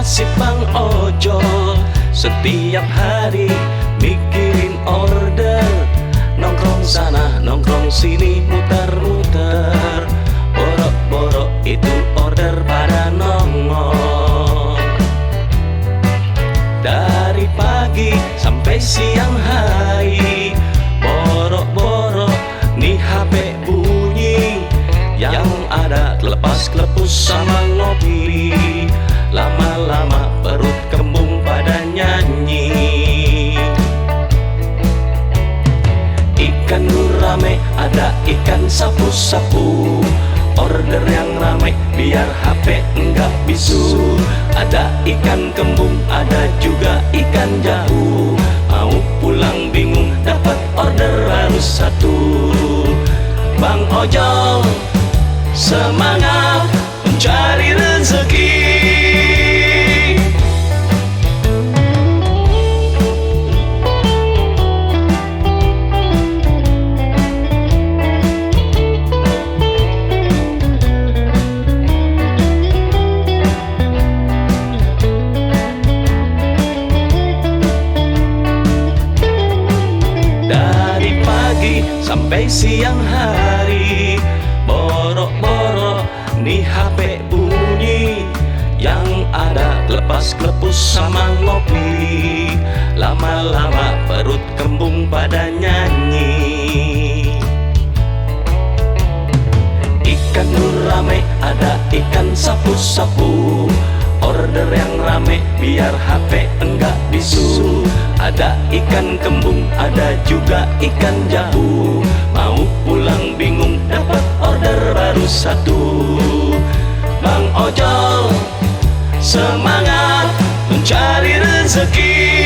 Si Bang Ojo setiap hari mikirin order, nongkrong sana nongkrong sini muter-muter, borok-borok itu order pada nongol. Dari pagi sampai siang hari, borok-borok nih HP bunyi, yang ada kelepas-kelepus sama ngopi. Lama-lama perut kembung pada nyanyi. Ikan gurame ada ikan sapu-sapu, order yang rame biar HP enggak bisu. Ada ikan kembung, ada juga ikan jahu, mau pulang bingung dapat order harus satu. Bang Ojo semangat mencari rezeki. Sampai siang hari, borok-borok nih HP bunyi, yang ada kelepas-kelepus sama ngopi. Lama-lama perut kembung pada nyanyi. Ikan gurame ada ikan sapu-sapu, order yang rame biar HP enggak bisu. Ada ikan kembung, ada juga ikan jahu, mau pulang bingung dapat order baru satu. Bang Ojo semangat mencari rezeki.